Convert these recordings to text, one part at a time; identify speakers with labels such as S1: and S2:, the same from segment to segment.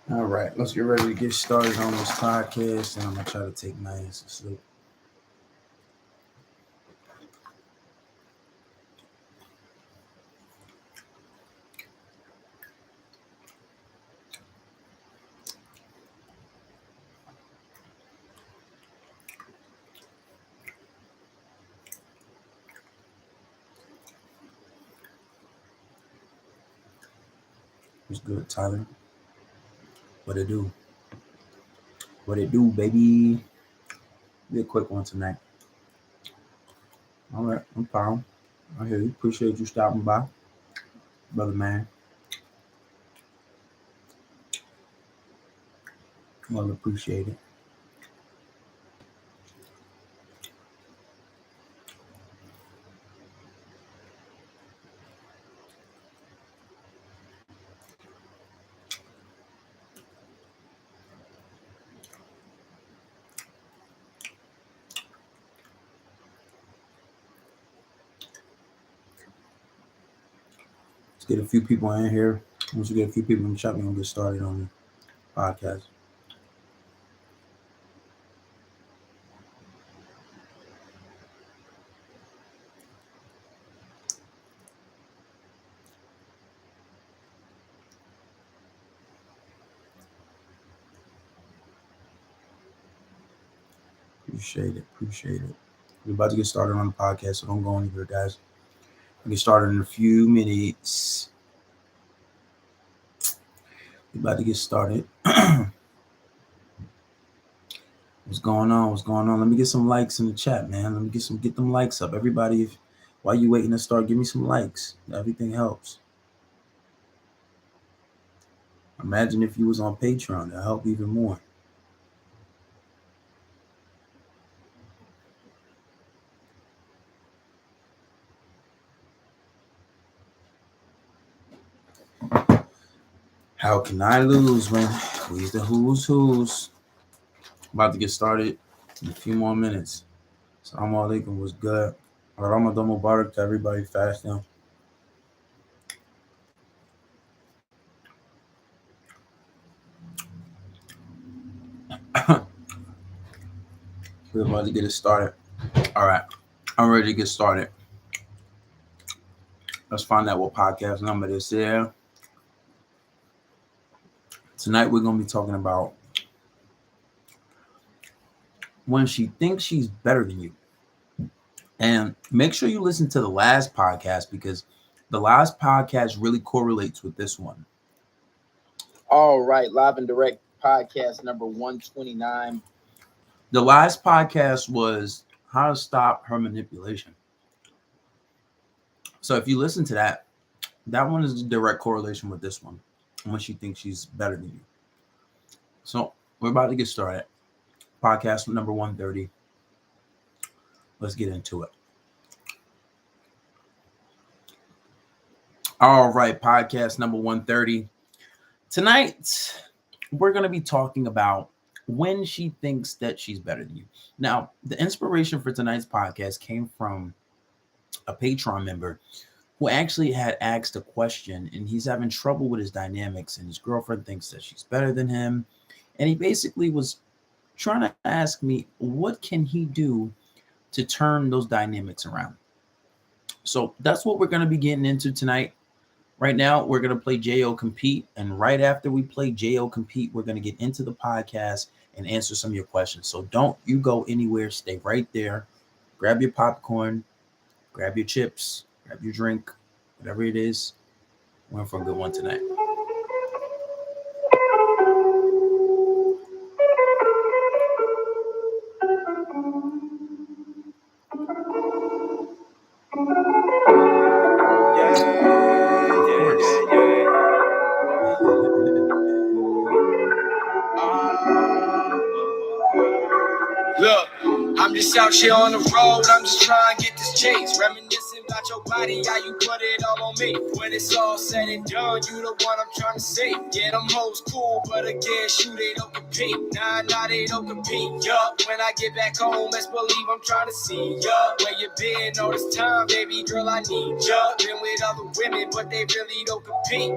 S1: All right, let's get ready to get started on this podcast, and I'm gonna try to take my ass to sleep. What's good, Tyler? What it do? What it do, baby? Be a quick one tonight. All right, I'm fine. I hear you. Appreciate you stopping by, brother man. Well appreciated. Let's get a few people in here. Once we get a few people in the chat, we're gonna get started on the podcast. Appreciate it. We're about to get started on the podcast, so don't go anywhere, guys. We'll get started in a few minutes. We're about to get started. What's going on? What's going on? Let me get some likes in the chat, man. Let me get them likes up. Everybody, while you waiting to start, give me some likes. Everything helps. Imagine if you was on Patreon. That'll help even more. How can I lose when we's the who's? About to get started in a few more minutes. Assalamu alaikum was good. Ramadan Mubarak to everybody fasting. We're about to get it started. All right. I'm ready to get started. Let's find out what podcast number this is. Tonight we're going to be talking about when she thinks she's better than you. And make sure you listen to the last podcast because the last podcast really correlates with this one.
S2: All right, live and direct podcast number 129.
S1: The last podcast was how to stop her manipulation. So if you listen to that one is a direct correlation with this one when she thinks she's better than you. So we're about to get started. Podcast number 130. Let's get into it. All right, podcast number 130. Tonight, we're going to be talking about when she thinks that she's better than you. Now, the inspiration for tonight's podcast came from a Patreon member who actually had asked a question, and he's having trouble with his dynamics, and his girlfriend thinks that she's better than him. And he basically was trying to ask me, what can he do to turn those dynamics around? So that's what we're going to be getting into tonight. Right now, we're going to play J.O. Compete. And right after we play J.O. Compete, we're going to get into the podcast and answer some of your questions. So don't you go anywhere. Stay right there. Grab your popcorn. Grab your chips. Grab your drink. Whatever it is. We're in for a good one tonight.
S2: out here on the road, I'm just trying to get this chase. Reminiscing about your body, how you put it all on me. When it's all said and done, you the one I'm trying to see. Yeah, them hoes cool, but again, shoot, they don't compete. Nah, they don't compete. Yup, when I get back home, best believe I'm trying to see ya. Where you been all this time, baby girl, I need ya. Been with other women, but they really don't compete.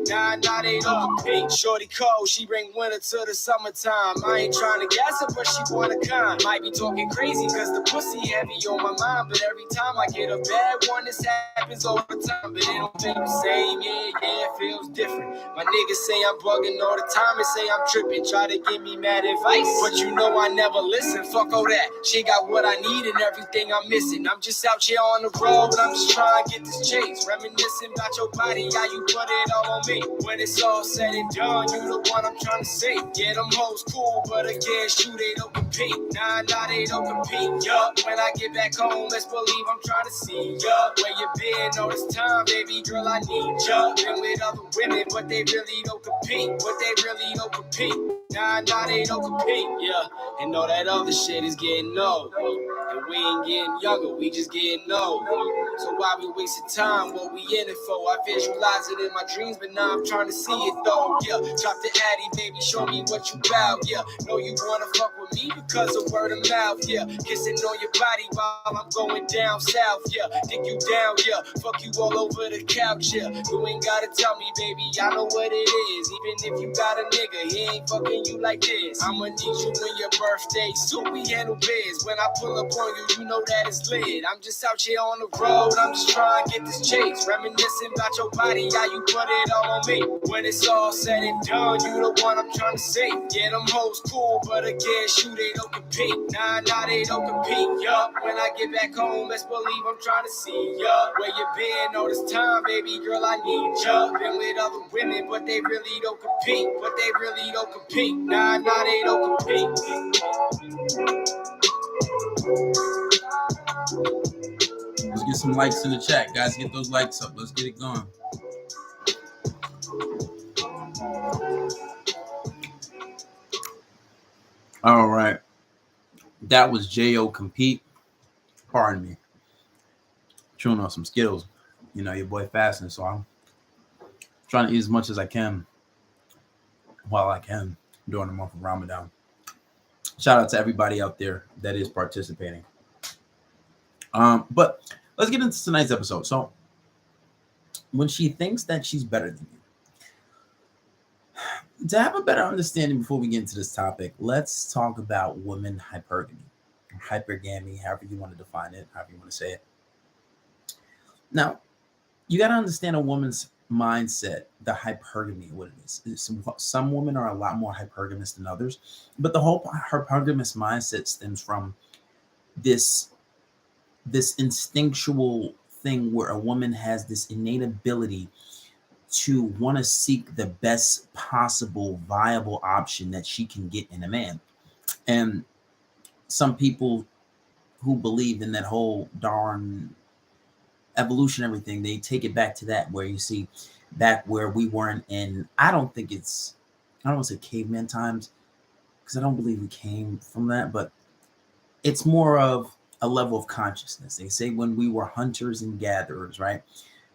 S2: Nah, they don't compete. Shorty cold, she bring winter to the summertime. I ain't trying to gas her, but she want a kind. Might be talking crazy, cause the pussy heavy on my mind. But every time I get a bad one, this happens all the time. But it don't feel the same, yeah, it feels different. My niggas say I'm bugging all the time and say I'm tripping. Try to give me mad advice, but you know I never listen. Fuck all that, she got what I need and everything I'm missing. I'm just out here on the road, I'm just trying to get this chase. Reminiscing about your body, how you put it all on me. When it's all said and done, you the one I'm trying to see. Yeah, them hoes cool, but again, shoot, they don't compete. Nah, they don't compete. Yup, when I get back home, best believe I'm trying to see ya. Where you been all this time, baby girl, I need ya. Been with other women, but they really don't compete. Nah, they don't compete. Yeah, and all that other shit is getting old. And we ain't getting younger, we just getting old. So why we wasting time? What we in it for? I visualize it in my dreams, but now I'm trying to see it though. Yeah, drop the addy, baby, show me what you bout. Yeah, know you wanna fuck with me because of word of mouth. Yeah, kissing on your body while I'm going down south. Yeah, dig you down. Yeah, fuck you all over the couch. Yeah, you ain't gotta tell me, baby, I know what it is. Even if you got a nigga, he ain't fucking you like this. I'ma need you when your birthday, so we handle biz. When I pull up on you, you know that it's lit. I'm just out here on the road, I'm just trying to get this chase. Reminiscing about your body, how you put it all on me. When it's all said and done, you the one I'm trying to see. Yeah, them hoes cool, but again, shoot, they don't compete. Nah, they don't compete. Yup, when I get back home, best believe I'm trying to see ya. Where you been all this time, baby girl, I need ya. Been with other women, but they really don't compete. Nah, they don't compete.
S1: Let's get some likes in the chat, guys. Get those likes up. Let's get it going. All right. That was J.O. Compete. Pardon me. Chewing on some Skittles. You know, your boy fasting, so I'm trying to eat as much as I can while I can during the month of Ramadan. Shout out to everybody out there that is participating. But let's get into tonight's episode. So, when she thinks that she's better than you, to have a better understanding before we get into this topic, let's talk about women hypergamy, hypergamy, however you want to define it, however you want to say it. Now, you got to understand a woman's mindset, the hypergamy, what it is. Some women are a lot more hypergamous than others, but the whole hypergamous mindset stems from this instinctual thing where a woman has this innate ability to want to seek the best possible viable option that she can get in a man. And some people who believe in that whole darn evolution, everything, they take it back to that, where you see back where we weren't in, I don't want to say caveman times, because I don't believe we came from that, but it's more of a level of consciousness. They say when we were hunters and gatherers, right?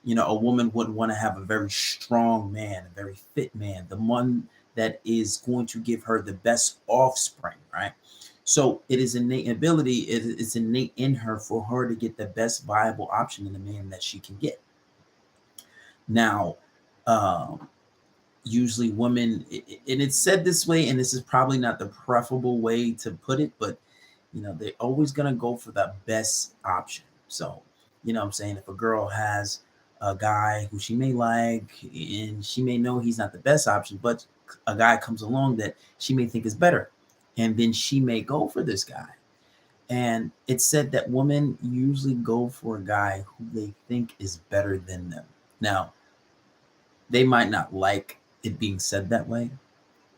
S1: You know, a woman would want to have a very strong man, a very fit man, the one that is going to give her the best offspring, right? So it is innate ability, it's innate in her for her to get the best viable option in the man that she can get. Now, usually women, and it's said this way, and this is probably not the preferable way to put it, but you know, they're always going to go for the best option. So, you know what I'm saying? If a girl has a guy who she may like, and she may know he's not the best option, but a guy comes along that she may think is better, and then she may go for this guy. And it's said that women usually go for a guy who they think is better than them. Now, they might not like it being said that way,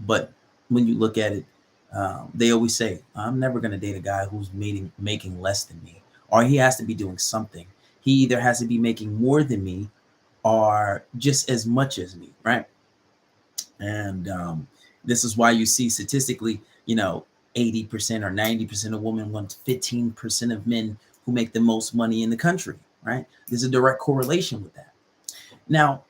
S1: but when you look at it, they always say, I'm never going to date a guy who's making less than me, or he has to be doing something. He either has to be making more than me or just as much as me, right? And this is why you see statistically, you know, 80% or 90% of women want 15% of men who make the most money in the country, right? There's a direct correlation with that. Now,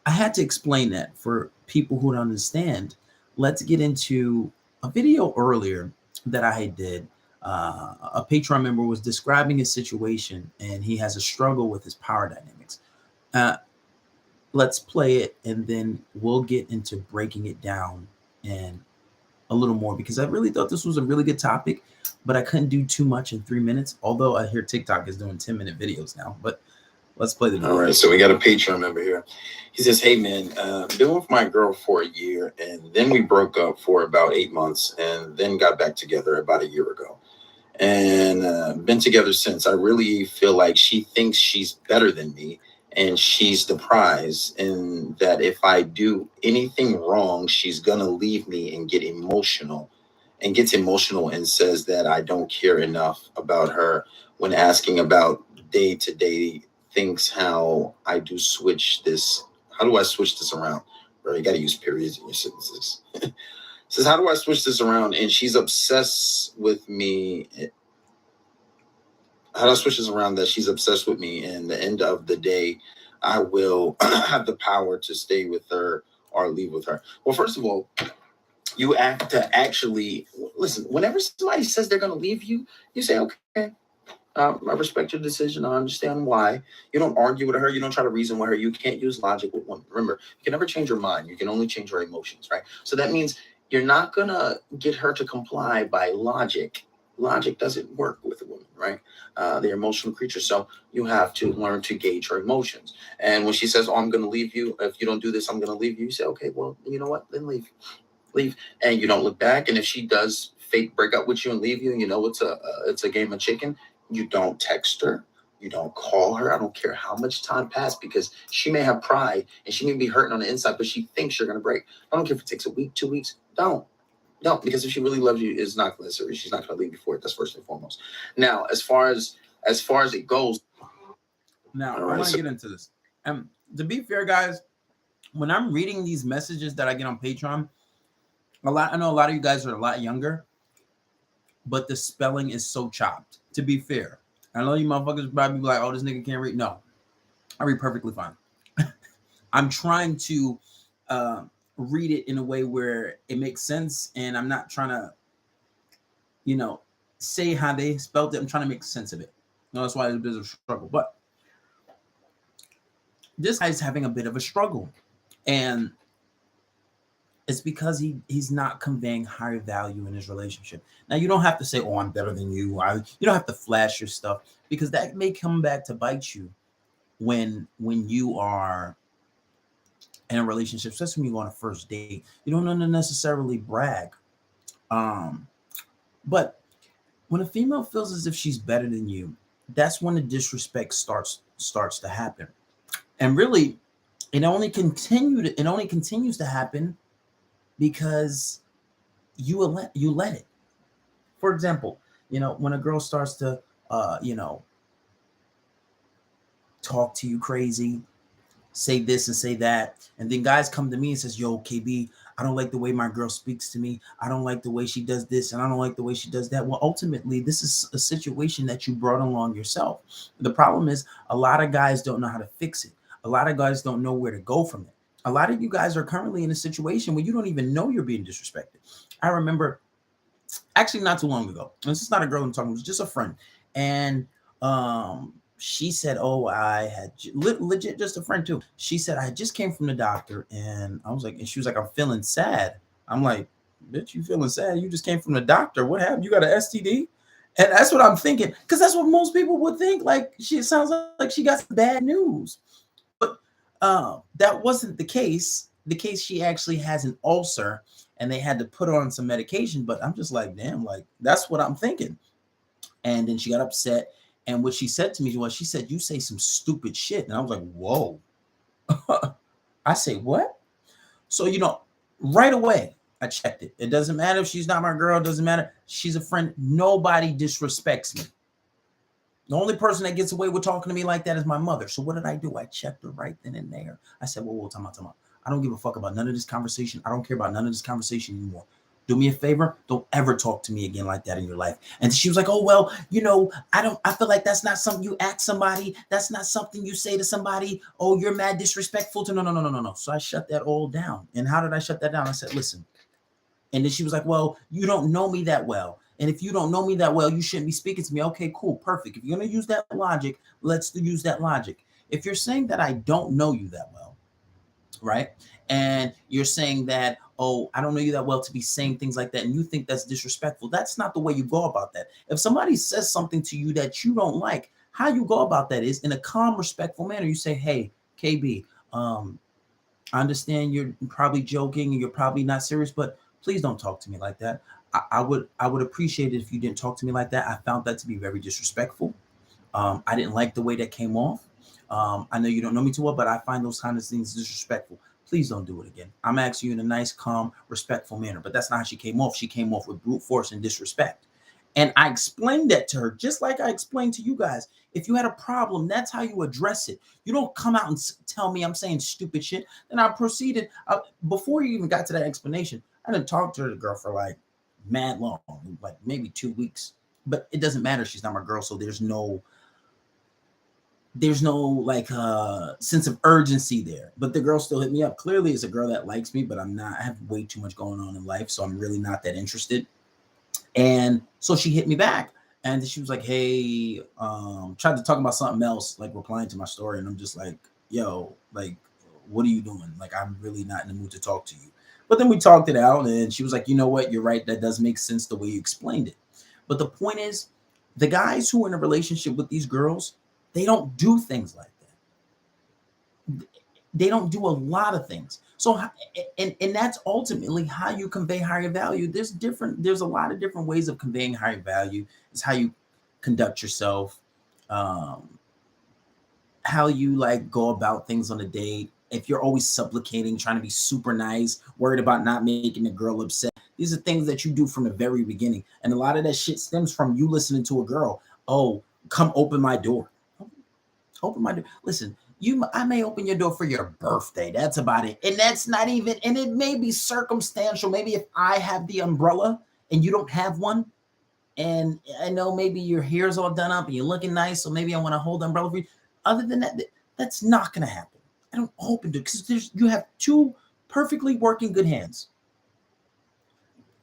S1: I had to explain that for people who don't understand. Let's get into a video earlier that I did. A Patreon member was describing his situation, and he has a struggle with his power dynamics. Let's play it, and then we'll get into breaking it down and a little more, because I really thought this was a really good topic, but I couldn't do too much in 3 minutes. Although I hear TikTok is doing 10-minute videos now, but let's play the video.
S2: All right, so we got a Patreon member here. He says, hey, man, been with my girl for a year, and then we broke up for about 8 months, and then got back together about a year ago. And been together since. I really feel like she thinks she's better than me, and she's the prize, and that if I do anything wrong, she's going to leave me and gets emotional and says that I don't care enough about her when asking about day-to-day things. How I do switch this. How do I switch this around? Bro, you got to use periods in your sentences. Says, how do I switch this around? And she's obsessed with me. How do I switch this around that she's obsessed with me? And the end of the day, I will have the power to stay with her or leave with her. Well, first of all, you have to actually listen. Whenever somebody says they're going to leave you, you say, okay, I respect your decision. I understand why. You don't argue with her. You don't try to reason with her. You can't use logic with one. Remember, you can never change your mind. You can only change your emotions, right? So that means you're not going to get her to comply by logic. Logic doesn't work with a woman, right? They're emotional creatures. So you have to learn to gauge her emotions. And when she says, oh, I'm going to leave you. If you don't do this, I'm going to leave you. You say, okay, well, you know what? Then leave. And you don't look back. And if she does fake break up with you and leave you, and you know it's a game of chicken, you don't text her. You don't call her. I don't care how much time passed, because she may have pride and she may be hurting on the inside, but she thinks you're going to break. I don't care if it takes a week, 2 weeks. Don't, because if she really loves you, it's not going to. She's not going to leave you for it. That's first and foremost. Now, as far as it goes.
S1: Now, I want to get into this. To be fair, guys, when I'm reading these messages that I get on Patreon, I know a lot of you guys are a lot younger, but the spelling is so chopped. To be fair, I know you motherfuckers probably be like, oh, this nigga can't read. No, I read perfectly fine. I'm trying to read it in a way where it makes sense, and I'm not trying to, say how they spelled it. I'm trying to make sense of it. That's why it's a bit of a struggle. But this guy's having a bit of a struggle, and it's because he's not conveying higher value in his relationship. Now, you don't have to say, oh, I'm better than you. You don't have to flash your stuff, because that may come back to bite you when you are in a relationship, especially when you go on a first date. You don't necessarily brag. But when a female feels as if she's better than you, that's when the disrespect starts to happen. And really, it only continues to happen because you let it. For example, when a girl starts to talk to you crazy, say this and say that, and then guys come to me and says, yo, KB, I don't like the way my girl speaks to me. I don't like the way she does this, and I don't like the way she does that. Well, ultimately, this is a situation that you brought along yourself. The problem is a lot of guys don't know how to fix it. A lot of guys don't know where to go from it. A lot of you guys are currently in a situation where you don't even know you're being disrespected. I remember, actually not too long ago, this is not a girl I'm talking about, it was just a friend. And she said, oh, I had legit just a friend too. She said, I just came from the doctor, and I was like, and she was like, I'm feeling sad. I'm like, bitch, you feeling sad? You just came from the doctor. What happened? You got an STD? And that's what I'm thinking, because that's what most people would think. Like, it sounds like she got some bad news. But that wasn't the case. The case, she actually has an ulcer, and they had to put her on some medication. But I'm just like, damn, like, that's what I'm thinking. And then she got upset. And what she said to me was, she said, you say some stupid shit. And I was like, whoa. I say, what? So, right away, I checked it. It doesn't matter if she's not my girl. It doesn't matter. She's a friend. Nobody disrespects me. The only person that gets away with talking to me like that is my mother. So what did I do? I checked her right then and there. I said, whoa, time out. I don't give a fuck about none of this conversation. I don't care about none of this conversation anymore. Do me a favor, don't ever talk to me again like that in your life. And she was like, oh, well, I feel like that's not something you ask somebody. That's not something you say to somebody. Oh, you're mad disrespectful to, no. So I shut that all down. And how did I shut that down? I said, listen. And then she was like, well, you don't know me that well. And if you don't know me that well, you shouldn't be speaking to me. Okay, cool, perfect. If you're going to use that logic, let's use that logic. If you're saying that I don't know you that well, right? And you're saying that, oh, I don't know you that well to be saying things like that, and you think that's disrespectful. That's not the way you go about that. If somebody says something to you that you don't like, how you go about that is in a calm, respectful manner. You say, hey, KB, I understand you're probably joking and you're probably not serious, but please don't talk to me like that. I would appreciate it if you didn't talk to me like that. I found that to be very disrespectful. I didn't like the way that came off. I know you don't know me too well, but I find those kind of things disrespectful. Please don't do it again. I'm asking you in a nice, calm, respectful manner. But that's not how she came off. She came off with brute force and disrespect. And I explained that to her, just like I explained to you guys. If you had a problem, that's how you address it. You don't come out and tell me I'm saying stupid shit. Then I proceeded. Before you even got to that explanation, I didn't talk to the girl for like mad long, like maybe 2 weeks. But it doesn't matter. She's not my girl, so there's no like sense of urgency there. But the girl still hit me up. Clearly it's a girl that likes me, but I have way too much going on in life, so I'm really not that interested. And so she hit me back and she was like, hey, tried to talk about something else, like replying to my story. And I'm just like, yo, like, what are you doing? Like, I'm really not in the mood to talk to you. But then we talked it out and she was like, you know what? You're right. That does make sense the way you explained it. But the point is, the guys who are in a relationship with these girls, they don't do things like that. They don't do a lot of things. So, and that's ultimately how you convey higher value. There's a lot of different ways of conveying higher value. It's how you conduct yourself, how you like go about things on a date. If you're always supplicating, trying to be super nice, worried about not making the girl upset, these are things that you do from the very beginning. And a lot of that shit stems from you listening to a girl. Oh, come open my door. Open my door. Listen, I may open your door for your birthday. That's about it. And that's not even, and it may be circumstantial. Maybe if I have the umbrella and you don't have one, and I know maybe your hair's all done up and you're looking nice, so maybe I want to hold the umbrella for you. Other than that, that's not going to happen. I don't open it because you have two perfectly working good hands.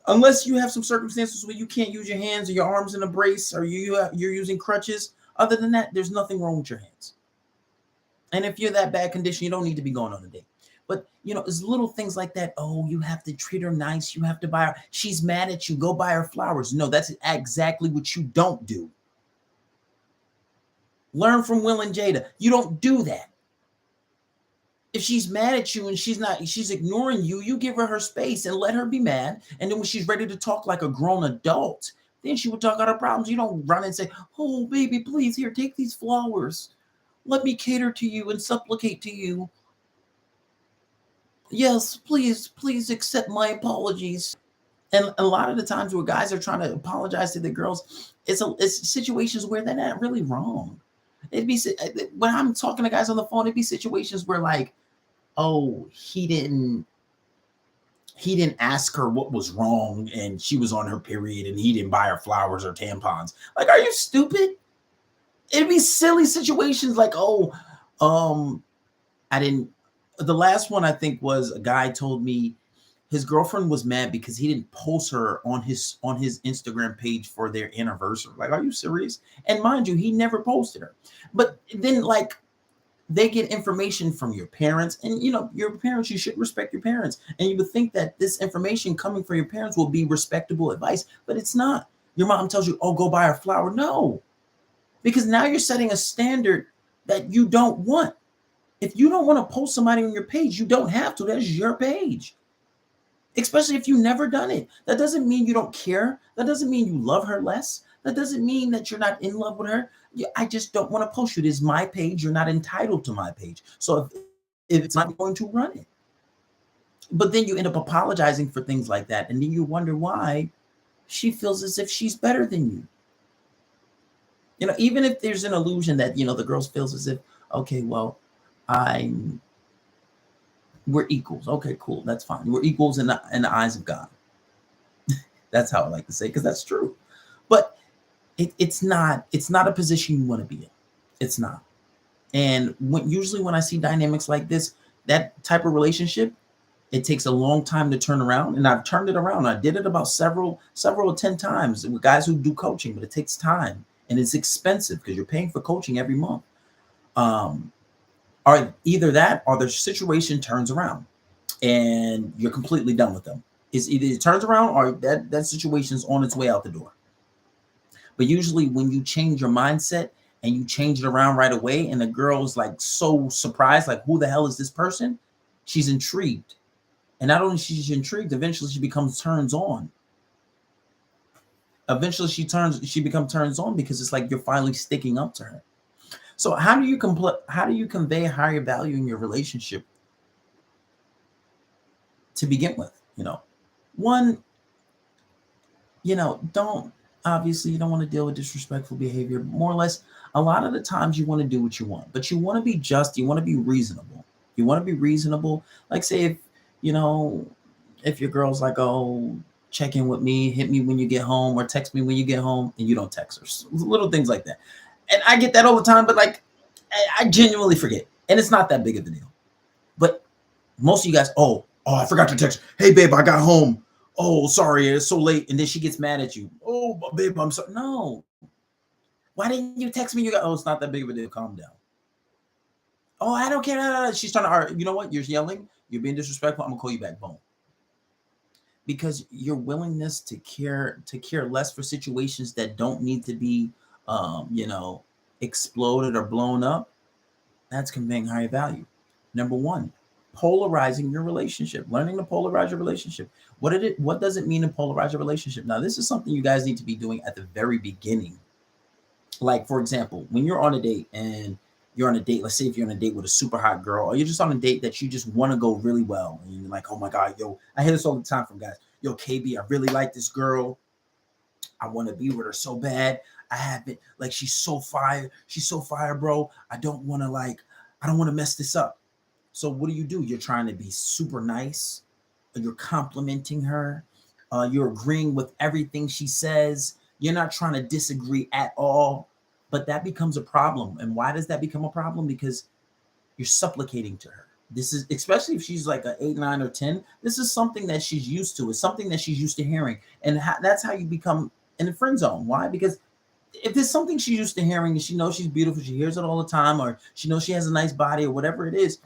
S1: Unless you have some circumstances where you can't use your hands or your arms in a brace or you're using crutches. Other than that, there's nothing wrong with your hands. And if you're that bad condition, you don't need to be going on a date. But, it's little things like that. Oh, you have to treat her nice. You have to buy her. She's mad at you. Go buy her flowers. No, that's exactly what you don't do. Learn from Will and Jada. You don't do that. If she's mad at you and she's ignoring you, you give her space and let her be mad. And then when she's ready to talk like a grown adult, then she will talk out her problems. You don't run and say, oh, baby, please, here, take these flowers. Let me cater to you and supplicate to you. Yes, please accept my apologies. And a lot of the times where guys are trying to apologize to the girls, it's situations where they're not really wrong. It'd be when I'm talking to guys on the phone, it'd be situations where like, oh, he didn't ask her what was wrong and she was on her period and he didn't buy her flowers or tampons. Like, are you stupid? It'd be silly situations like, oh, the last one I think was a guy told me his girlfriend was mad because he didn't post her on his Instagram page for their anniversary. Like, are you serious? And mind you, he never posted her. But then like they get information from your parents, and your parents, you should respect your parents. And you would think that this information coming from your parents will be respectable advice, but it's not. Your mom tells you, oh, go buy her a flower. No, because now you're setting a standard that you don't want. If you don't want to post somebody on your page, you don't have to. That's your page. Especially if you've never done it. That doesn't mean you don't care. That doesn't mean you love her less. That doesn't mean that you're not in love with her. I just don't want to post you. It is my page. You're not entitled to my page. So if it's not going to run it. But then you end up apologizing for things like that. And then you wonder why she feels as if she's better than you. Even if there's an illusion that, the girl feels as if, okay, well, we're equals. Okay, cool. That's fine. We're equals in the eyes of God. That's how I like to say, because that's true. But it's not a position you want to be in. It's not. And usually when I see dynamics like this, that type of relationship, it takes a long time to turn around. And I've turned it around. I did it about several 10 times with guys who do coaching, but it takes time and it's expensive because you're paying for coaching every month. Or either that or the situation turns around and you're completely done with them. It's either it turns around or that situation is on its way out the door. But usually when you change your mindset and you change it around right away, and the girl is like so surprised, like, who the hell is this person? She's intrigued. And not only she's intrigued, eventually she becomes turns on. Eventually she becomes turns on because it's like you're finally sticking up to her. So how do you convey higher value in your relationship to begin with? One, don't obviously you don't want to deal with disrespectful behavior. More or less, a lot of the times you want to do what you want, but you want to be just, you want to be reasonable. You want to be reasonable. Like, say if your girl's like, oh, check in with me, hit me when you get home, or text me when you get home, and you don't text her. Little things like that. And I get that all the time, but like I genuinely forget. And it's not that big of a deal. But most of you guys, oh, I forgot to text. Hey babe, I got home. Oh, sorry, it's so late. And then she gets mad at you. Oh, babe, I'm sorry. No. Why didn't you text me? It's not that big of a deal. Calm down. Oh, I don't care. She's trying to argue. You know what? You're yelling. You're being disrespectful. I'm going to call you back. Boom. Because your willingness to care less for situations that don't need to be, exploded or blown up, that's conveying higher value. Number one, polarizing your relationship, learning to polarize your relationship. What does it mean to polarize your relationship? Now, this is something you guys need to be doing at the very beginning. Like, for example, when you're on a date and you're on a date, let's say if you're on a date with a super hot girl, or you're just on a date that you just want to go really well. And you're like, oh my God, yo, I hear this all the time from guys. Yo, KB, I really like this girl. I want to be with her so bad. I haven't, like, she's so fire. She's so fire, bro. I don't want to mess this up. So what do? You're trying to be super nice. You're complimenting her. You're agreeing with everything she says. You're not trying to disagree at all. But that becomes a problem. And why does that become a problem? Because you're supplicating to her. This is, especially if she's like an 8, 9, or 10, this is something that she's used to. It's something that she's used to hearing. And that's how you become in the friend zone. Why? Because if there's something she's used to hearing and she knows she's beautiful, she hears it all the time, or she knows she has a nice body or whatever it is,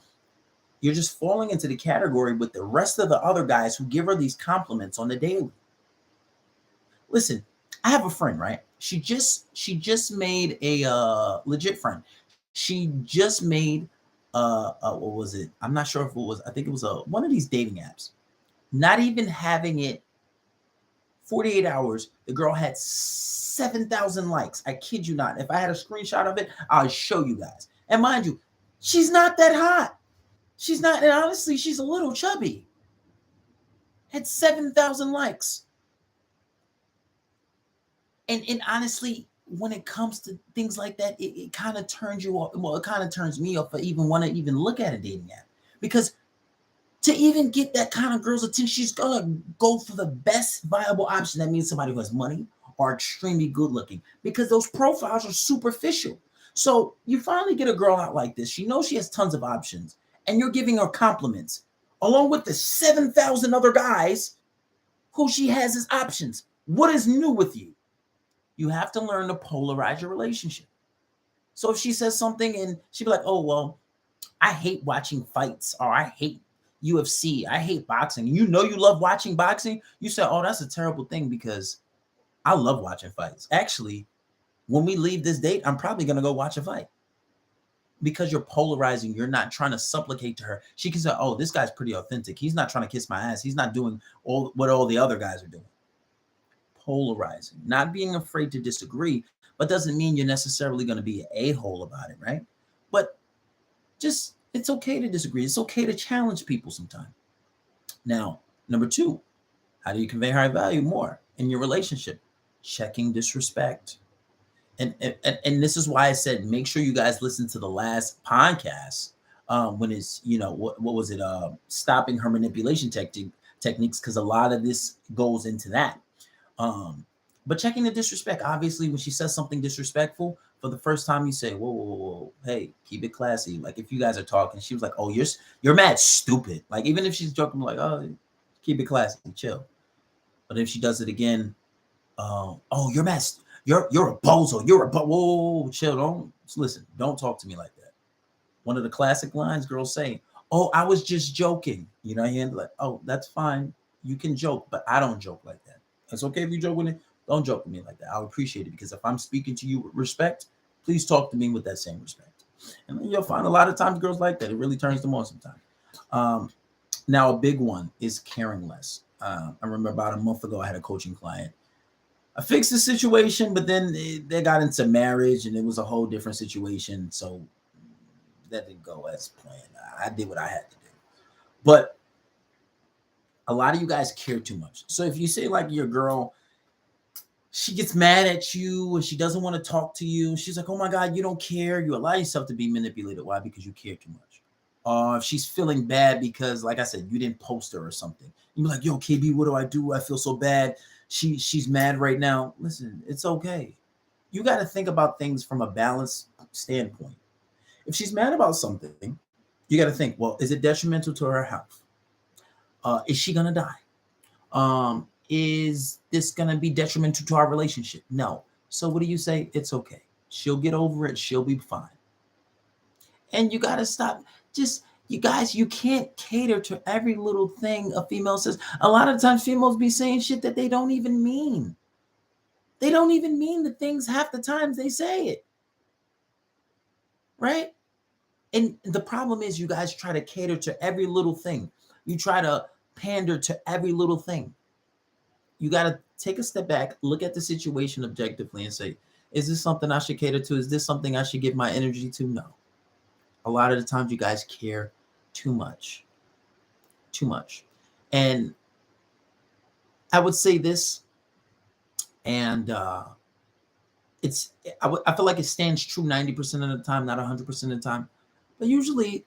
S1: you're just falling into the category with the rest of the other guys who give her these compliments on the daily. Listen, I have a friend, right? She just made a legit friend. She just made what was it? I'm not sure if it was. I think it was one of these dating apps. Not even having it 48 hours, the girl had 7,000 likes. I kid you not. If I had a screenshot of it, I'll show you guys. And mind you, she's not that hot. She's not, and honestly, she's a little chubby. Had 7,000 likes. And honestly, when it comes to things like that, it kind of turns you off. Well, it kind of turns me off for even want to even look at a dating app. Because to even get that kind of girl's attention, she's going to go for the best viable option. That means somebody who has money or extremely good looking, because those profiles are superficial. So you finally get a girl out like this. She knows she has tons of options, and you're giving her compliments along with the 7,000 other guys who she has as options. What is new with you? You have to learn to polarize your relationship. So if she says something and she'd be like, oh, well, I hate watching fights, or I hate UFC, I hate boxing. You know you love watching boxing. You say, oh, that's a terrible thing because I love watching fights. Actually, when we leave this date, I'm probably going to go watch a fight. Because you're polarizing, you're not trying to supplicate to her. She can say, oh, this guy's pretty authentic. He's not trying to kiss my ass. He's not doing what all the other guys are doing. Polarizing, not being afraid to disagree, but doesn't mean you're necessarily going to be an a-hole about it, right? But just, it's okay to disagree. It's okay to challenge people sometimes. Now, number 2, how do you convey high value more in your relationship? Checking disrespect. And this is why I said, make sure you guys listen to the last podcast when it's, what was it? Stopping her manipulation techniques, because a lot of this goes into that. But checking the disrespect. Obviously, when she says something disrespectful for the first time, you say, whoa, whoa, whoa, whoa, hey, keep it classy. Like if you guys are talking, she was like, oh, you're mad stupid. Like even if she's joking, like, oh, keep it classy, chill. But if she does it again, oh, you're mad, you're a bozo, you're a whoa, chill. Don't listen, don't talk to me like that. One of the classic lines girls say, oh, I was just joking. You know, and like, oh, that's fine. You can joke, but I don't joke like that. It's okay if you joke with it. Don't joke with me like that. I'll appreciate it because if I'm speaking to you with respect, please talk to me with that same respect. And then you'll find a lot of times girls like that. It really turns them on sometimes. Now, a big one is caring less. I remember about a month ago, I had a coaching client. I fixed the situation, but then they got into marriage and it was a whole different situation. So that didn't go as planned. I did what I had to do. But a lot of you guys care too much. So if you say like your girl, she gets mad at you and she doesn't want to talk to you. She's like, oh my God, you don't care. You allow yourself to be manipulated. Why? Because you care too much. If she's feeling bad because, like I said, you didn't post her or something. You're like, yo, KB, what do? I feel so bad. She's mad right now. Listen, it's okay. You got to think about things from a balanced standpoint. If she's mad about something, you got to think, well, is it detrimental to her health? Is she going to die? Is this going to be detrimental to our relationship? No. So what do you say? It's okay. She'll get over it. She'll be fine. And you got to stop. Just, you guys, you can't cater to every little thing a female says. A lot of times females be saying shit that they don't even mean. They don't even mean the things half the times they say it. Right? And the problem is you guys try to cater to every little thing. You try to pander to every little thing. You got to take a step back, look at the situation objectively and say, is this something I should cater to? Is this something I should give my energy to? No. A lot of the times you guys care too much. Too much. And I would say this, and I feel like it stands true 90% of the time, not 100% of the time. But usually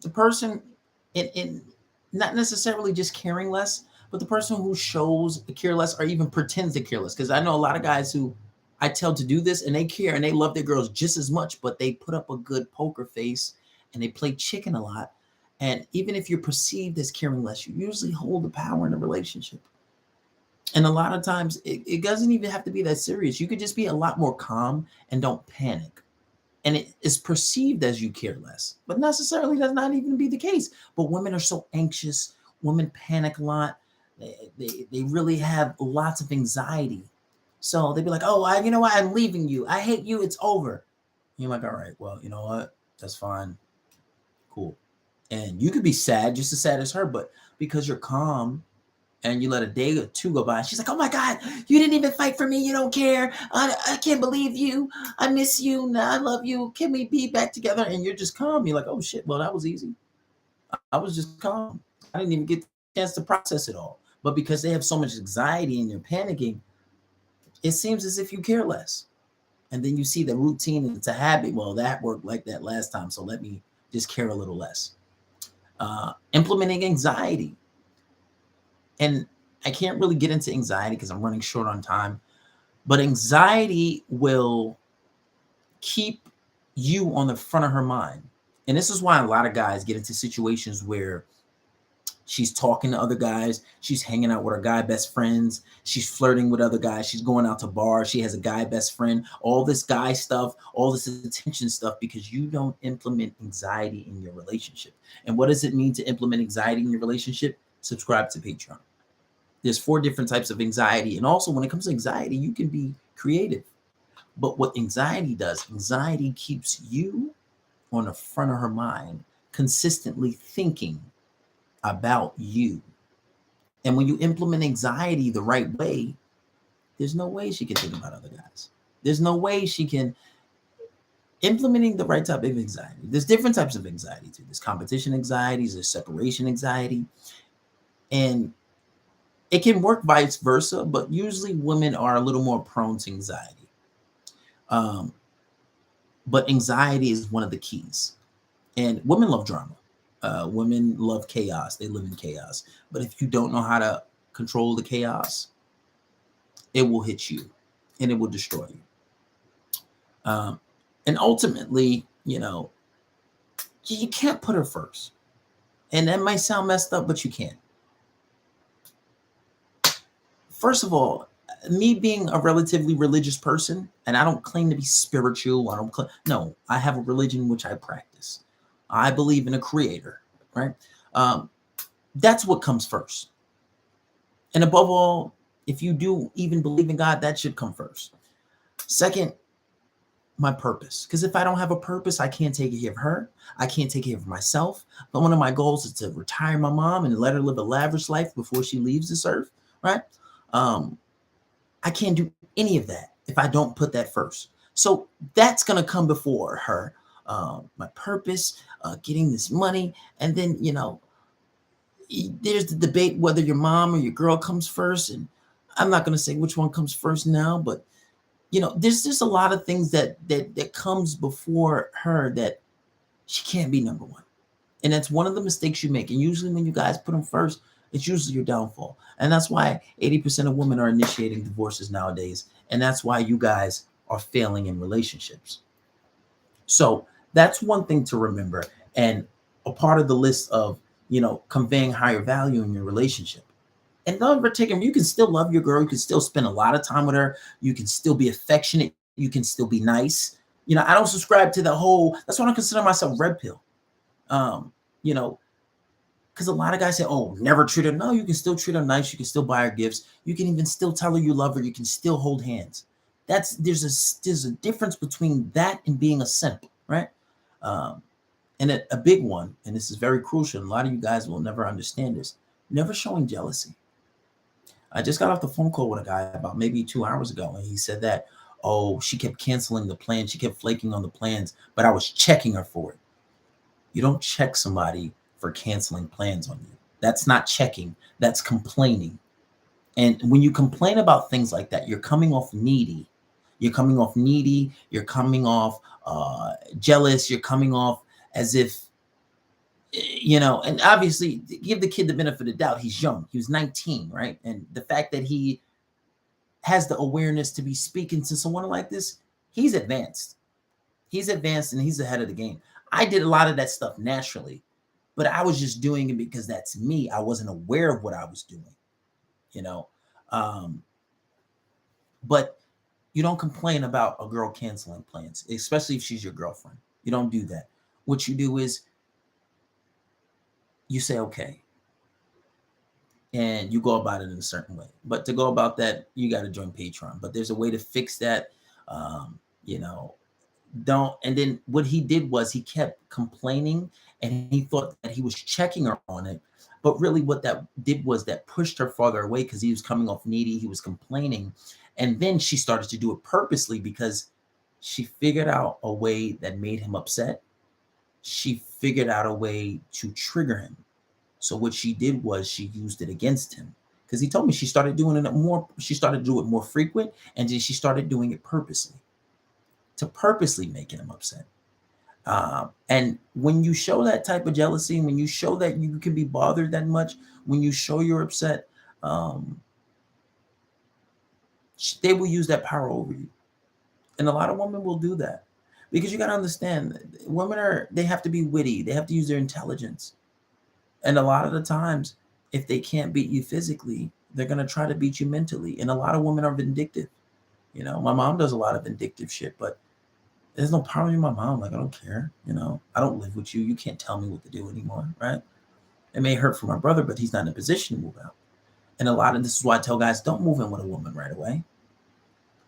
S1: the person in not necessarily just caring less, but the person who shows care less or even pretends to care less. Because I know a lot of guys who I tell to do this and they care and they love their girls just as much, but they put up a good poker face and they play chicken a lot. And even if you're perceived as caring less, you usually hold the power in a relationship. And a lot of times it doesn't even have to be that serious. You could just be a lot more calm and don't panic. And it is perceived as you care less, but necessarily does not even be the case. But women are so anxious. Women panic a lot. They really have lots of anxiety. So they'd be like, oh, you know what? I'm leaving you. I hate you. It's over. And you're like, all right, well, you know what? That's fine. Cool. And you could be sad, just as sad as her, but because you're calm and you let a day or two go by, she's like, oh my God, you didn't even fight for me. You don't care. I can't believe you. I miss you. I love you. Can we be back together? And you're just calm. You're like, oh shit, well, that was easy. I was just calm. I didn't even get the chance to process it all. But because they have so much anxiety and they're panicking, it seems as if you care less. And then you see the routine and it's a habit. Well, that worked like that last time, so let me just care a little less. Implementing anxiety. And I can't really get into anxiety because I'm running short on time. But anxiety will keep you on the front of her mind. And this is why a lot of guys get into situations where she's talking to other guys. She's hanging out with her guy best friends. She's flirting with other guys. She's going out to bars. She has a guy best friend. All this guy stuff, all this attention stuff, because you don't implement anxiety in your relationship. And what does it mean to implement anxiety in your relationship? Subscribe to Patreon. There's 4 different types of anxiety. And also when it comes to anxiety, you can be creative. But what anxiety does, anxiety keeps you on the front of her mind, consistently thinking about you. And when you implement anxiety the right way, there's no way she can think about other guys. There's no way she can. Implementing the right type of anxiety. There's different types of anxiety too. There's competition anxiety, there's separation anxiety. And it can work vice versa, but usually women are a little more prone to anxiety. But anxiety is one of the keys. And women love drama. Women love chaos. They live in chaos. But if you don't know how to control the chaos, it will hit you and it will destroy you. And ultimately, you can't put her first. And that might sound messed up, but you can't. First of all, me being a relatively religious person, and I don't claim to be spiritual. No, I have a religion which I practice. I believe in a creator, right? That's what comes first. And above all, if you do even believe in God, that should come first. Second, my purpose. Because if I don't have a purpose, I can't take care of her. I can't take care of myself. But one of my goals is to retire my mom and let her live a lavish life before she leaves this earth, right? I can't do any of that if I don't put that first. So that's going to come before her. My purpose, getting this money. And then, there's the debate whether your mom or your girl comes first. And I'm not going to say which one comes first now, but there's just a lot of things that comes before her that she can't be number one. And that's one of the mistakes you make. And usually when you guys put them first, it's usually your downfall. And that's why 80% of women are initiating divorces nowadays. And that's why you guys are failing in relationships. So that's one thing to remember. And a part of the list of, conveying higher value in your relationship. And don't ever take them. You can still love your girl. You can still spend a lot of time with her. You can still be affectionate. You can still be nice. I don't subscribe to the whole, that's why I consider myself red pill. Because a lot of guys say, oh, never treat her. No, you can still treat her nice. You can still buy her gifts. You can even still tell her you love her. You can still hold hands. There's a difference between that and being a simp, right? And a big one, and this is very crucial, and a lot of you guys will never understand this, never showing jealousy. I just got off the phone call with a guy about maybe 2 hours ago, and he said that, oh, she kept canceling the plan. She kept flaking on the plans, but I was checking her for it. You don't check somebody for canceling plans on you. That's not checking. That's complaining. And when you complain about things like that, you're coming off needy. You're coming off needy. You're coming off jealous. You're coming off as if, and obviously give the kid the benefit of the doubt. He's young. He was 19, right? And the fact that he has the awareness to be speaking to someone like this, he's advanced. He's advanced and he's ahead of the game. I did a lot of that stuff naturally, but I was just doing it because that's me. I wasn't aware of what I was doing, but you don't complain about a girl canceling plans, especially if she's your girlfriend. You don't do that. What you do is you say, okay, and you go about it in a certain way. But to go about that, you got to join Patreon. But there's a way to fix that. Don't. And then what he did was he kept complaining, and he thought that he was checking her on it. But really what that did was that pushed her farther away because he was coming off needy. He was complaining. And then she started to do it purposely because she figured out a way that made him upset. She figured out a way to trigger him. So what she did was she used it against him, because he told me she started doing it more. She started to do it more frequent, and then she started doing it purposely, to purposely make him upset. And when you show that type of jealousy, when you show that you can be bothered that much, when you show you're upset, they will use that power over you. And a lot of women will do that, because you got to understand, women they have to be witty. They have to use their intelligence. And a lot of the times, if they can't beat you physically, they're going to try to beat you mentally. And a lot of women are vindictive. My mom does a lot of vindictive shit, but there's no power in my mom. Like, I don't care. I don't live with you. You can't tell me what to do anymore, right? It may hurt for my brother, but he's not in a position to move out. And a lot of this is why I tell guys, don't move in with a woman right away.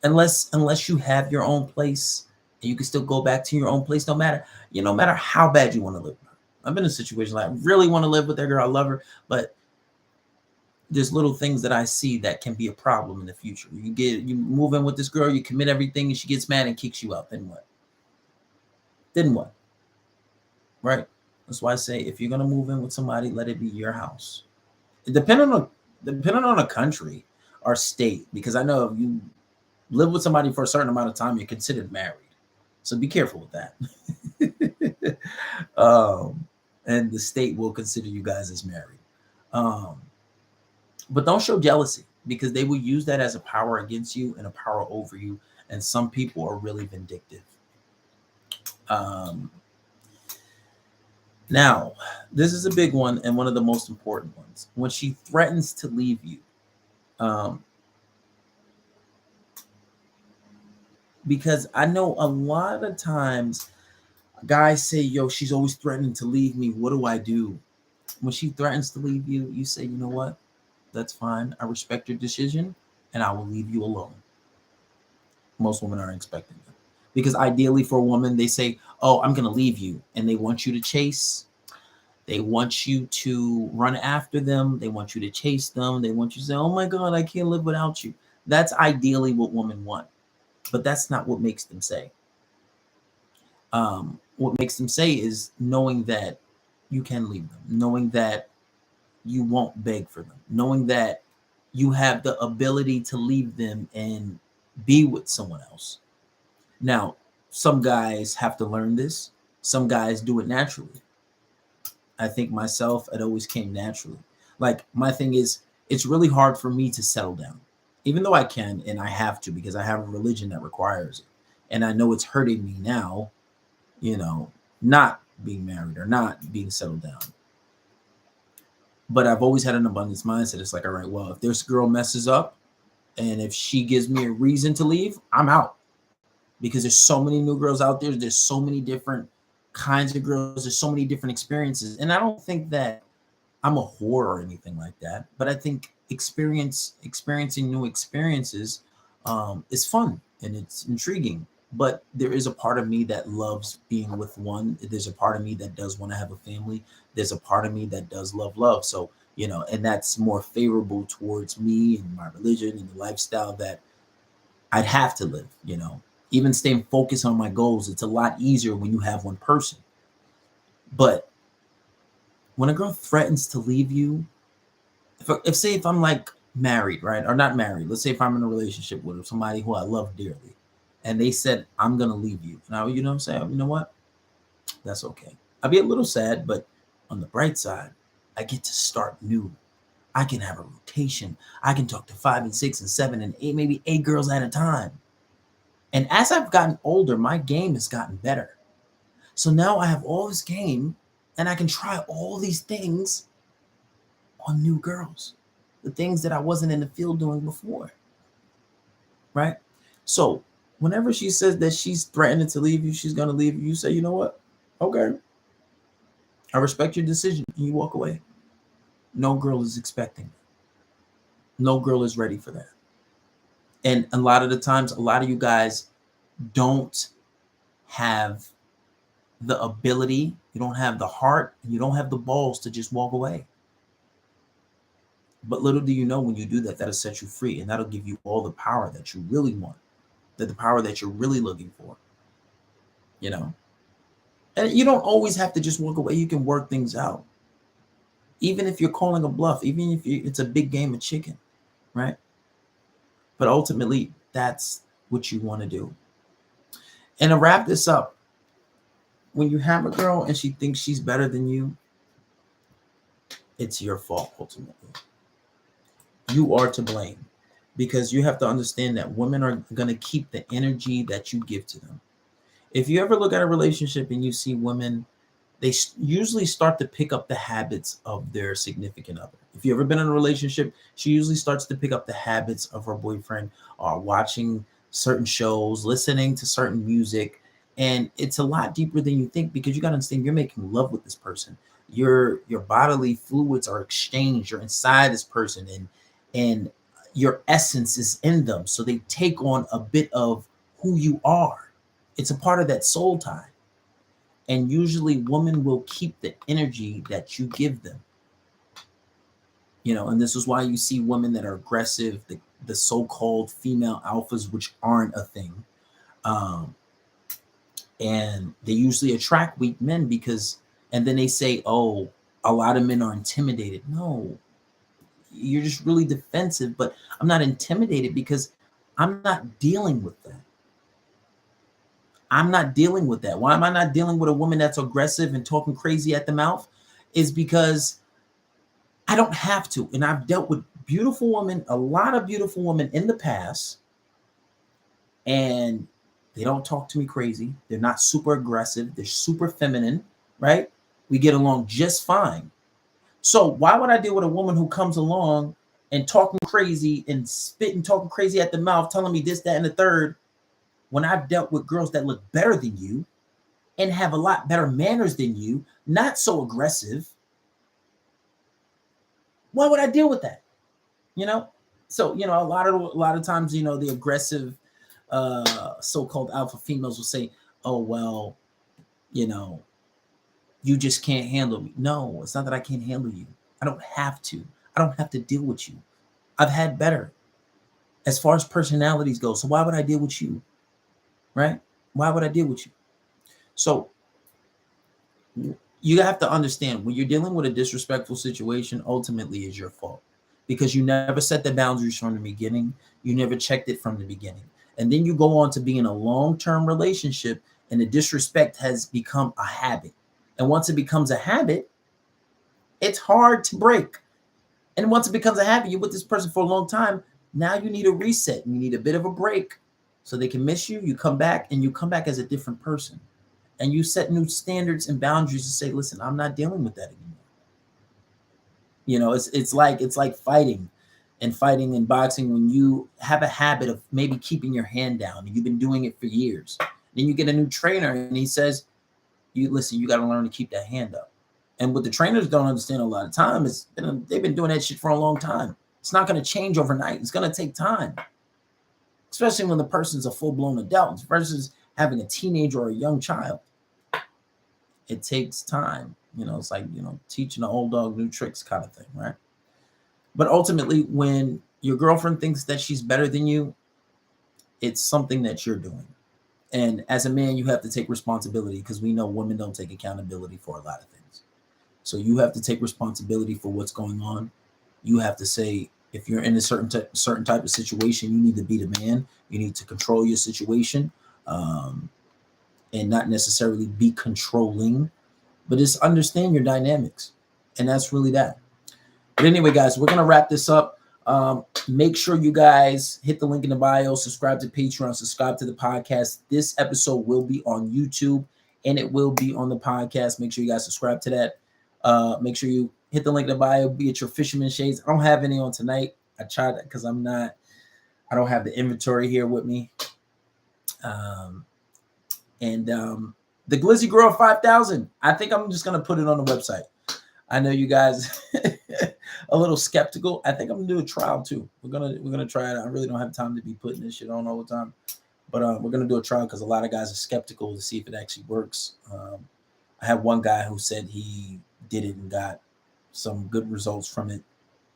S1: Unless you have your own place, and you can still go back to your own place, no matter how bad you want to live with her. I've been in a situation like I really want to live with that girl. I love her, but there's little things that I see that can be a problem in the future. You move in with this girl, you commit everything, and she gets mad and kicks you out. Then what? Right? That's why I say, if you're gonna move in with somebody, let it be your house. Depending on a country or state, because I know if you live with somebody for a certain amount of time, you're considered married. So be careful with that. And the state will consider you guys as married. But don't show jealousy. because they will use that as a power against you and a power over you. And some people are really vindictive. Now, this is a big one and one of the most important ones. When she threatens to leave you, because I know a lot of times guys say, yo, she's always threatening to leave me. What do I do? When she threatens to leave you, you say, you know what? That's fine. I respect your decision and I will leave you alone. Most women aren't expecting that. Because ideally for a woman, they say, oh, I'm going to leave you. And they want you to chase. They want you to run after them. They want you to chase them. They want you to say, oh my God, I can't live without you. That's ideally what women want. But that's not what makes them say. What makes them say is knowing that you can leave them, knowing that you won't beg for them, knowing that you have the ability to leave them and be with someone else. Now, some guys have to learn this. Some guys do it naturally. I think myself, it always came naturally. Like, my thing is, it's really hard for me to settle down, even though I can and I have to, because I have a religion that requires it. And I know it's hurting me now, you know, not being married or not being settled down. But I've always had an abundance mindset. It's like, all right, well, if this girl messes up and if she gives me a reason to leave, I'm out. Because there's so many new girls out there. There's so many different kinds of girls. There's so many different experiences. And I don't think that I'm a whore or anything like that. But I think experiencing new experiences is fun and it's intriguing. But there is a part of me that loves being with one. There's a part of me that does want to have a family. There's a part of me that does love. So, you know, and that's more favorable towards me and my religion and the lifestyle that I'd have to live, you know. Even staying focused on my goals, it's a lot easier when you have one person. But when a girl threatens to leave you, if I'm like married, right, or not married, let's say if I'm in a relationship with somebody who I love dearly, and they said, I'm going to leave you. Now, you know what I'm saying? You know what? That's okay. I'll be a little sad, but on the bright side, I get to start new. I can have a rotation. I can talk to 5 and 6 and 7 and 8, maybe 8 girls at a time. And as I've gotten older, my game has gotten better. So now I have all this game and I can try all these things on new girls, the things that I wasn't in the field doing before. Right? So whenever she says that she's threatening to leave you, she's going to leave you, you say, you know what? Okay. I respect your decision. And you walk away. No girl is expecting that. No girl is ready for that. And a lot of the times, a lot of you guys don't have the ability, you don't have the heart, and you don't have the balls to just walk away. But little do you know, when you do that, that'll set you free and that'll give you all the power that you really want, the power that you're really looking for, you know. And you don't always have to just walk away. You can work things out. Even if you're calling a bluff, even if it's a big game of chicken, right? But ultimately, that's what you want to do. And to wrap this up, when you have a girl and she thinks she's better than you, it's your fault, ultimately. You are to blame, because you have to understand that women are going to keep the energy that you give to them. If you ever look at a relationship and you see women, they usually start to pick up the habits of their significant other. If you've ever been in a relationship, she usually starts to pick up the habits of her boyfriend, watching certain shows, listening to certain music. And it's a lot deeper than you think, because you got to understand, you're making love with this person. Your bodily fluids are exchanged. You're inside this person, and your essence is in them. So they take on a bit of who you are. It's a part of that soul tie. And usually women will keep the energy that you give them. You know, and this is why you see women that are aggressive, the so-called female alphas, which aren't a thing. And they usually attract weak men and then they say, oh, a lot of men are intimidated. No, you're just really defensive. But I'm not intimidated because I'm not dealing with that. I'm not dealing with that. Why am I not dealing with a woman that's aggressive and talking crazy at the mouth? Is because I don't have to. And I've dealt with beautiful women, a lot of beautiful women in the past, and they don't talk to me crazy. They're not super aggressive. They're super feminine, right? We get along just fine. So why would I deal with a woman who comes along and talking crazy and spitting, talking crazy at the mouth, telling me this, that, and the third, when I've dealt with girls that look better than you and have a lot better manners than you, not so aggressive? Why would I deal with that? You know? So, you know, a lot of times, you know, the aggressive so-called alpha females will say, oh, well, you know, you just can't handle me. No, it's not that I can't handle you. I don't have to. I don't have to deal with you. I've had better as far as personalities go. So why would I deal with you? Right? Why would I deal with you? So you have to understand, when you're dealing with a disrespectful situation, ultimately is your fault, because you never set the boundaries from the beginning. You never checked it from the beginning. And then you go on to be in a long-term relationship, and the disrespect has become a habit. And once it becomes a habit, it's hard to break. And once it becomes a habit, you're with this person for a long time. Now you need a reset. You need a bit of a break so they can miss you. You come back, and you come back as a different person. And you set new standards and boundaries to say, listen, I'm not dealing with that anymore. You know, it's like fighting and boxing. When you have a habit of maybe keeping your hand down and you've been doing it for years, then you get a new trainer and he says, you listen, you got to learn to keep that hand up. And what the trainers don't understand a lot of time is they've been doing that shit for a long time. It's not going to change overnight. It's going to take time, especially when the person's a full-blown adult versus having a teenager or a young child. It takes time. You know, it's like, you know, teaching an old dog new tricks kind of thing, right? But ultimately, when your girlfriend thinks that she's better than you, it's something that you're doing. And as a man, you have to take responsibility, because we know women don't take accountability for a lot of things. So you have to take responsibility for what's going on. You have to say, if you're in a certain type of situation, you need to be the man. You need to control your situation, and not necessarily be controlling, but just understand your dynamics. And that's really that. But anyway, guys, we're going to wrap this up. Make sure you guys hit the link in the bio, subscribe to Patreon, subscribe to the podcast. This episode will be on YouTube and it will be on the podcast. Make sure you guys subscribe to that. Make sure you hit the link in the bio, be at your fisherman shades. I don't have any on tonight. I tried that because I don't have the inventory here with me. The Glizzy Girl 5000, I think I'm just going to put it on the website. I know you guys a little skeptical. I think I'm gonna do a trial too. We're gonna try it. I really don't have time to be putting this shit on all the time, but we're gonna do a trial because a lot of guys are skeptical to see if it actually works. I had one guy who said he did it and got some good results from it,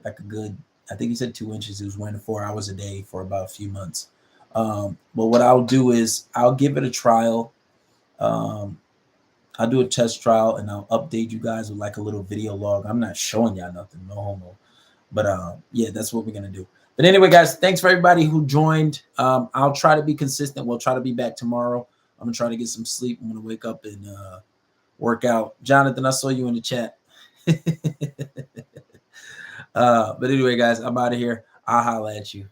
S1: like I think he said 2 inches. He was wearing it 4 hours a day for about a few months. But what I'll do is I'll give it a trial. I'll do a test trial and I'll update you guys with like a little video log. I'm not showing y'all nothing, no homo. But yeah, that's what we're gonna do. But anyway, guys, thanks for everybody who joined. I'll try to be consistent. We'll try to be back tomorrow. I'm gonna try to get some sleep. I'm gonna wake up and work out. Jonathan, I saw you in the chat. But anyway, guys, I'm out of here. I'll holla at you.